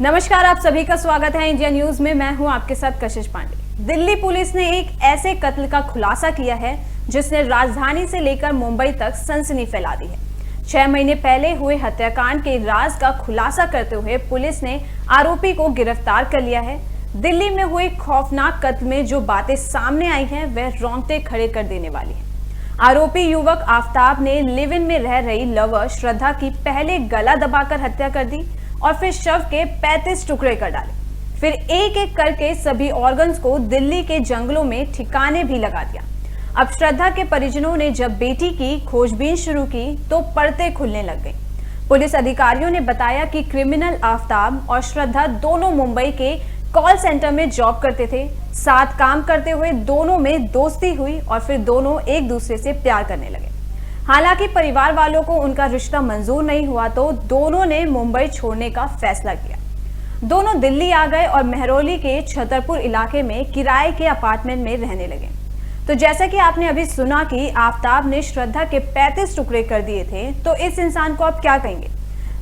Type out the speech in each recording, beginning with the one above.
नमस्कार, आप सभी का स्वागत है इंडिया न्यूज में। मैं हूं आपके साथ कशिश पांडे। दिल्ली पुलिस ने एक ऐसे कत्ल का खुलासा किया है जिसने राजधानी से लेकर मुंबई तक सनसनी फैला दी है। 6 महीने पहले हुए हत्याकांड के राज का खुलासा करते हुए पुलिस ने आरोपी को गिरफ्तार कर लिया है। दिल्ली में हुए खौफनाक कत्ल में जो बातें सामने आई हैं वह रोंगटे खड़े कर देने वाली है। आरोपी युवक आफ्ताब ने लिव इन में रह रही लवर श्रद्धा की पहले गला दबाकर हत्या कर दी और फिर शव के 35 टुकड़े कर डाले। फिर एक एक करके सभी ऑर्गन्स को दिल्ली के जंगलों में ठिकाने भी लगा दिया। अब श्रद्धा के परिजनों ने जब बेटी की खोजबीन शुरू की तो पर्दे खुलने लग गए। पुलिस अधिकारियों ने बताया कि क्रिमिनल आफ्ताब और श्रद्धा दोनों मुंबई के कॉल सेंटर में जॉब करते थे। साथ काम करते हुए दोनों में दोस्ती हुई और फिर दोनों एक दूसरे से प्यार करने लगे। हालांकि परिवार वालों को उनका रिश्ता मंजूर नहीं हुआ तो दोनों ने मुंबई छोड़ने का फैसला किया। दोनों दिल्ली आ गए और मेहरौली के छतरपुर इलाके में किराए के अपार्टमेंट में रहने लगे। तो जैसा कि आपने अभी सुना कि आफ्ताब ने श्रद्धा के 35 टुकड़े कर दिए थे, तो इस इंसान को आप क्या कहेंगे?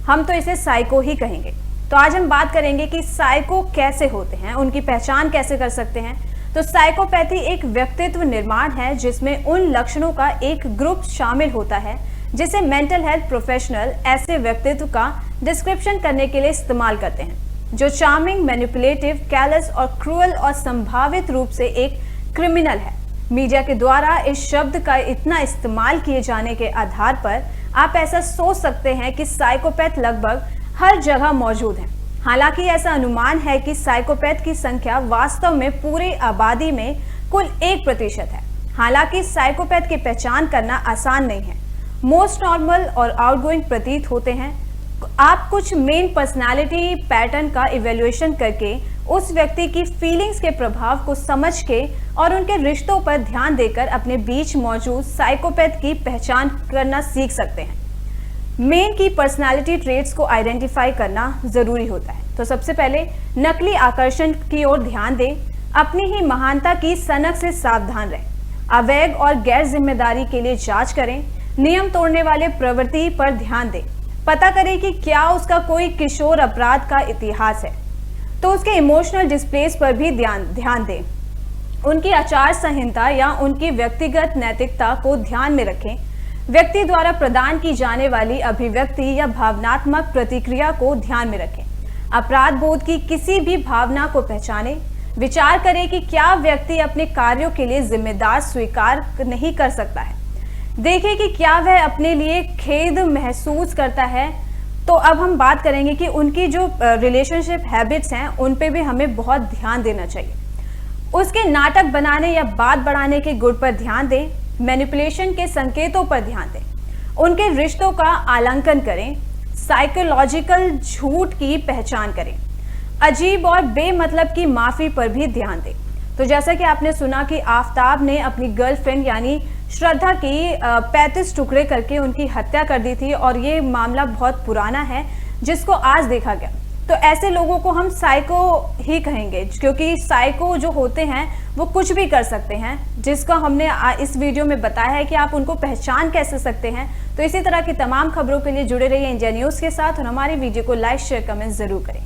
हम तो इसे साइको ही कहेंगे। तो आज हम बात करेंगे कि साइको कैसे होते हैं, उनकी पहचान कैसे कर सकते हैं। तो साइकोपैथी एक व्यक्तित्व निर्माण है जिसमें उन लक्षणों का एक ग्रुप शामिल होता है जिसे मेंटल हेल्थ प्रोफेशनल ऐसे व्यक्तित्व का डिस्क्रिप्शन करने के लिए इस्तेमाल करते हैं, जो चार्मिंग, मैनिपुलेटिव, कैलस और क्रूअल और संभावित रूप से एक क्रिमिनल है। मीडिया के द्वारा इस शब्द का इतना इस्तेमाल किए जाने के आधार पर आप ऐसा सोच सकते हैं कि साइकोपैथ लगभग हर जगह मौजूद है। हालांकि ऐसा अनुमान है कि साइकोपैथ की संख्या वास्तव में पूरी आबादी में कुल 1% है। हालांकि साइकोपैथ की पहचान करना आसान नहीं है। मोस्ट नॉर्मल और आउटगोइंग प्रतीत होते हैं। आप कुछ मेन पर्सनालिटी पैटर्न का इवैल्यूएशन करके उस व्यक्ति की फीलिंग्स के प्रभाव को समझ के और उनके रिश्तों पर ध्यान देकर अपने बीच मौजूद साइकोपैथ की पहचान करना सीख सकते हैं। मेन की पर्सनालिटी ट्रेट्स को आइडेंटिफाई करना जरूरी होता है। तो सबसे पहले नकली आकर्षण की ओर ध्यान दें। अपनी ही महानता की सनक से सावधान रहें। अवैध और गैर जिम्मेदारी के लिए जांच करें। नियम तोड़ने वाले प्रवृत्ति पर ध्यान दें। पता करें कि क्या उसका कोई किशोर अपराध का इतिहास है। तो उसके इमोशनल डिस्प्लेस पर भी ध्यान दें। उनकी आचार संहिता या उनकी व्यक्तिगत नैतिकता को ध्यान में रखें। व्यक्ति द्वारा प्रदान की जाने वाली अभिव्यक्ति या भावनात्मक प्रतिक्रिया को ध्यान में रखें। अपराध बोध की किसी भी भावना को पहचानें। विचार करें कि क्या व्यक्ति अपने कार्यों के लिए जिम्मेदार स्वीकार नहीं कर सकता है। देखें कि क्या वह अपने लिए खेद महसूस करता है। तो अब हम बात करेंगे कि उनकी जो रिलेशनशिप हैबिट्स हैं उन पे भी हमें बहुत ध्यान देना चाहिए। उसके नाटक बनाने या बात बढ़ाने के गुण पर ध्यान दें। मैनिपुलेशन के संकेतों पर ध्यान दें। उनके रिश्तों का आलंकन करें। साइकोलॉजिकल झूठ की पहचान करें। अजीब और बेमतलब की माफी पर भी ध्यान दें। तो जैसा कि आपने सुना कि आफ्ताब ने अपनी गर्लफ्रेंड यानी श्रद्धा की 35 टुकड़े करके उनकी हत्या कर दी थी और ये मामला बहुत पुराना है जिसको आज देखा गया। तो ऐसे लोगों को हम साइको ही कहेंगे क्योंकि साइको जो होते हैं वो कुछ भी कर सकते हैं, जिसका हमने इस वीडियो में बताया है कि आप उनको पहचान कैसे सकते हैं। तो इसी तरह की तमाम खबरों के लिए जुड़े रहिए इंडिया न्यूज़ के साथ और हमारी वीडियो को लाइक, शेयर, कमेंट जरूर करें।